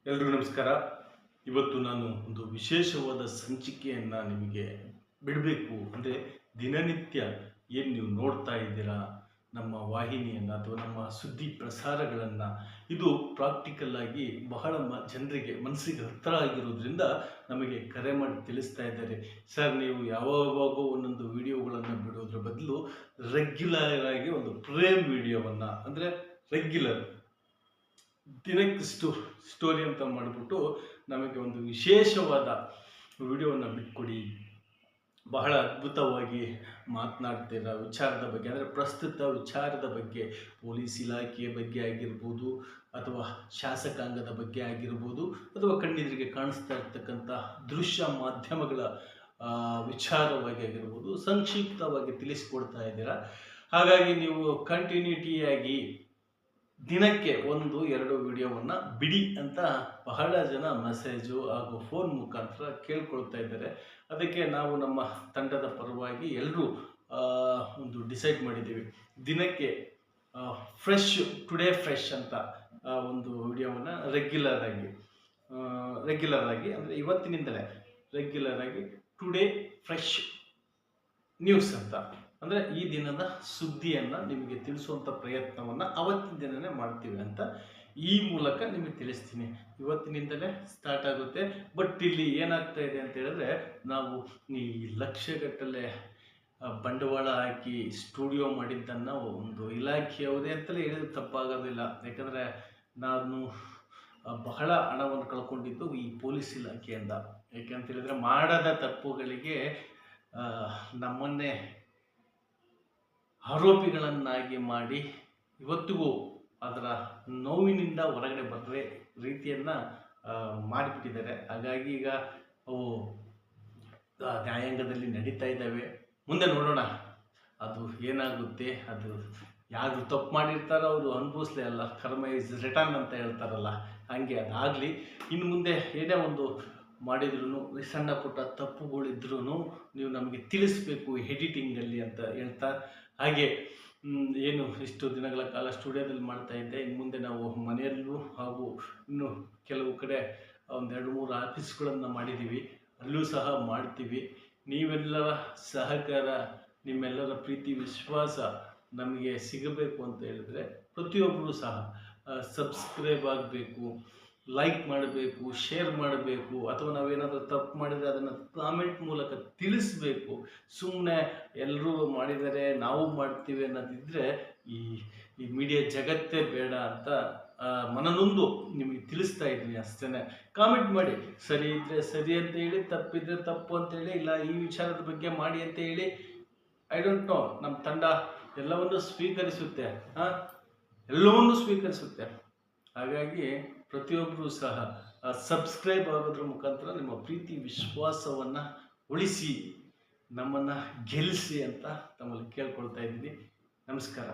ಎಲ್ರಿಗೂ ನಮಸ್ಕಾರ. ಇವತ್ತು ನಾನು ಒಂದು ವಿಶೇಷವಾದ ಸಂಚಿಕೆಯನ್ನು ನಿಮಗೆ ಬಿಡಬೇಕು. ಅಂದರೆ ದಿನನಿತ್ಯ ಏನು ನೀವು ನೋಡ್ತಾ ಇದ್ದೀರಾ ನಮ್ಮ ವಾಹಿನಿಯನ್ನು ಅಥವಾ ನಮ್ಮ ಸುದ್ದಿ ಪ್ರಸಾರಗಳನ್ನು, ಇದು ಪ್ರಾಕ್ಟಿಕಲ್ ಆಗಿ ಬಹಳ ಜನರಿಗೆ ಮನಸ್ಸಿಗೆ ಹತ್ತಿರ ಆಗಿರೋದ್ರಿಂದ ನಮಗೆ ಕರೆ ಮಾಡಿ ತಿಳಿಸ್ತಾ ಇದ್ದಾರೆ. ಸರ್, ನೀವು ಯಾವಾಗೋ ಒಂದೊಂದು ವಿಡಿಯೋಗಳನ್ನು ಬಿಡೋದ್ರ ಬದಲು ರೆಗ್ಯುಲರ್ ಆಗಿ ಒಂದು ಪ್ರೇಮ್ ವಿಡಿಯೋವನ್ನು, ಅಂದರೆ ರೆಗ್ಯುಲರ್ ದಿನಕ್ಕಿಷ್ಟು ಸ್ಟೋರಿ ಅಂತ ಮಾಡಿಬಿಟ್ಟು ನಮಗೆ ಒಂದು ವಿಶೇಷವಾದ ವಿಡಿಯೋವನ್ನು ಬಿಟ್ಕೊಡಿ. ಬಹಳ ಅದ್ಭುತವಾಗಿ ಮಾತನಾಡ್ತಿರೋ ವಿಚಾರದ ಬಗ್ಗೆ, ಅಂದರೆ ಪ್ರಸ್ತುತ ವಿಚಾರದ ಬಗ್ಗೆ, ಪೊಲೀಸ್ ಇಲಾಖೆಯ ಬಗ್ಗೆ ಆಗಿರ್ಬೋದು, ಅಥವಾ ಶಾಸಕಾಂಗದ ಬಗ್ಗೆ ಆಗಿರ್ಬೋದು, ಅಥವಾ ಕಣ್ಣೆದುರಿಗೆ ಕಾಣಿಸ್ತಾ ಇರ್ತಕ್ಕಂಥ ದೃಶ್ಯ ಮಾಧ್ಯಮಗಳ ವಿಚಾರವಾಗಿ ಆಗಿರ್ಬೋದು, ಸಂಕ್ಷಿಪ್ತವಾಗಿ ತಿಳಿಸ್ಕೊಡ್ತಾ ಇದ್ದೀರಾ. ಹಾಗಾಗಿ ನೀವು ಕಂಟಿನ್ಯೂಟಿಯಾಗಿ ದಿನಕ್ಕೆ 1-2 ವಿಡಿಯೋವನ್ನು ಬಿಡಿ ಅಂತ ಬಹಳ ಜನ ಮೆಸೇಜು ಹಾಗೂ ಫೋನ್ ಮುಖಾಂತರ ಕೇಳ್ಕೊಳ್ತಾ ಇದ್ದಾರೆ. ಅದಕ್ಕೆ ನಾವು ನಮ್ಮ ತಂಡದ ಪರವಾಗಿ ಎಲ್ಲರೂ ಒಂದು ಡಿಸೈಡ್ ಮಾಡಿದ್ದೀವಿ. ದಿನಕ್ಕೆ ಟುಡೇ ಫ್ರೆಶ್ ಅಂತ ಒಂದು ವಿಡಿಯೋವನ್ನು ರೆಗ್ಯುಲರ್ ಆಗಿ ಅಂದರೆ ಇವತ್ತಿನಿಂದಲೇ ರೆಗ್ಯುಲರ್ ಆಗಿ ಟುಡೇ ಫ್ರೆಶ್ ನ್ಯೂಸ್ ಅಂತ, ಅಂದರೆ ಈ ದಿನದ ಸುದ್ದಿಯನ್ನು ನಿಮಗೆ ತಿಳಿಸುವಂಥ ಪ್ರಯತ್ನವನ್ನು ಅವತ್ತಿನ ದಿನವೇ ಮಾಡ್ತೀವಿ ಅಂತ ಈ ಮೂಲಕ ನಿಮಗೆ ತಿಳಿಸ್ತೀನಿ. ಇವತ್ತಿನಿಂದಲೇ ಸ್ಟಾರ್ಟ್ ಆಗುತ್ತೆ. ಬಟ್ ಇಲ್ಲಿ ಏನಾಗ್ತಾ ಇದೆ ಅಂತ ಹೇಳಿದ್ರೆ, ನಾವು ಈ ಲಕ್ಷಗಟ್ಟಲೆ ಬಂಡವಾಳ ಹಾಕಿ ಸ್ಟುಡಿಯೋ ಮಾಡಿದ್ದನ್ನು ಒಂದು ಇಲಾಖೆಯವರೇ ಅಂತಲೇ ಹೇಳಿದ್ರೆ ತಪ್ಪಾಗೋದಿಲ್ಲ. ಯಾಕಂದರೆ ನಾನು ಬಹಳ ಹಣವನ್ನು ಕಳ್ಕೊಂಡಿದ್ದು ಈ ಪೊಲೀಸ್ ಇಲಾಖೆಯಿಂದ. ಯಾಕೆಂತ ಹೇಳಿದ್ರೆ, ಮಾಡದ ತಪ್ಪುಗಳಿಗೆ ನಮ್ಮನ್ನೇ ಆರೋಪಿಗಳನ್ನಾಗಿ ಮಾಡಿ ಇವತ್ತಿಗೂ ಅದರ ನೋವಿನಿಂದ ಹೊರಗಡೆ ಬರದೆ ರೀತಿಯನ್ನು ಮಾಡಿಬಿಟ್ಟಿದ್ದಾರೆ. ಹಾಗಾಗಿ ಈಗ ಅವು ನ್ಯಾಯಾಂಗದಲ್ಲಿ ನಡೀತಾ ಇದ್ದಾವೆ. ಮುಂದೆ ನೋಡೋಣ ಅದು ಏನಾಗುತ್ತೆ. ಅದು ಯಾರು ತಪ್ಪು ಮಾಡಿರ್ತಾರೋ ಅವರು ಅನುಭವಿಸ್ಲೇ ಅಲ್ಲ, ಕರ್ಮ ಇಸ್ ರಿಟರ್ನ್ ಅಂತ ಹೇಳ್ತಾರಲ್ಲ, ಹಾಗೆ ಅದಾಗಲಿ. ಇನ್ನು ಮುಂದೆ ಏನೇ ಒಂದು ಮಾಡಿದ್ರೂ, ಸಣ್ಣ ಪುಟ್ಟ ತಪ್ಪುಗಳಿದ್ರೂ ನೀವು ನಮಗೆ ತಿಳಿಸ್ಬೇಕು ಎಡಿಟಿಂಗಲ್ಲಿ ಅಂತ ಹೇಳ್ತಾ, ಹಾಗೆ ಏನು ಇಷ್ಟು ದಿನಗಳ ಕಾಲ ಸ್ಟುಡಿಯೋದಲ್ಲಿ ಮಾಡ್ತಾ ಇದ್ದೆ, ಇನ್ನು ಮುಂದೆ ನಾವು ಮನೆಯಲ್ಲೂ ಹಾಗೂ ಇನ್ನು ಕೆಲವು ಕಡೆ 1-2-3 ಆಫೀಸ್ಗಳನ್ನು ಮಾಡಿದ್ದೀವಿ, ಅಲ್ಲೂ ಸಹ ಮಾಡ್ತೀವಿ. ನೀವೆಲ್ಲರ ಸಹಕಾರ, ನಿಮ್ಮೆಲ್ಲರ ಪ್ರೀತಿ ವಿಶ್ವಾಸ ನಮಗೆ ಸಿಗಬೇಕು ಅಂತ ಹೇಳಿದ್ರೆ ಪ್ರತಿಯೊಬ್ಬರೂ ಸಹ ಸಬ್ಸ್ಕ್ರೈಬ್ ಆಗಬೇಕು, ಲೈಕ್ ಮಾಡಬೇಕು, ಶೇರ್ ಮಾಡಬೇಕು, ಅಥವಾ ನಾವೇನಾದರೂ ತಪ್ಪು ಮಾಡಿದರೆ ಅದನ್ನು ಕಾಮೆಂಟ್ ಮೂಲಕ ತಿಳಿಸ್ಬೇಕು. ಸುಮ್ಮನೆ ಎಲ್ಲರೂ ಮಾಡಿದರೆ ನಾವು ಮಾಡ್ತೀವಿ ಅನ್ನೋದಿದ್ದರೆ ಈ ಮೀಡಿಯಾ ಜಗತ್ತೇ ಬೇಡ ಅಂತ ಮನನೊಂದು ನಿಮಗೆ ತಿಳಿಸ್ತಾ ಇದ್ದೀನಿ ಅಷ್ಟೇ. ಕಾಮೆಂಟ್ ಮಾಡಿ, ಸರಿ ಇದ್ದರೆ ಸರಿ ಅಂತ ಹೇಳಿ, ತಪ್ಪಿದ್ರೆ ತಪ್ಪು ಅಂತೇಳಿ, ಇಲ್ಲ ಈ ವಿಚಾರದ ಬಗ್ಗೆ ಮಾಡಿ ಅಂತ ಹೇಳಿ. ಐ ಡೋಂಟ್ ನೋ, ನಮ್ಮ ತಂಡ ಎಲ್ಲವನ್ನೂ ಸ್ವೀಕರಿಸುತ್ತೆ, ಎಲ್ಲವನ್ನೂ ಸ್ವೀಕರಿಸುತ್ತೆ. ಹಾಗಾಗಿ ಪ್ರತಿಯೊಬ್ಬರೂ ಸಹ ಸಬ್ಸ್ಕ್ರೈಬ್ ಆಗೋದ್ರ ಮುಖಾಂತರ ನಿಮ್ಮ ಪ್ರೀತಿ ವಿಶ್ವಾಸವನ್ನು ಉಳಿಸಿ, ನಮ್ಮನ್ನು ಗೆಲ್ಲಿಸಿ ಅಂತ ತಮ್ಮಲ್ಲಿ ಕೇಳ್ಕೊಳ್ತಾ ಇದ್ದೀನಿ. ನಮಸ್ಕಾರ.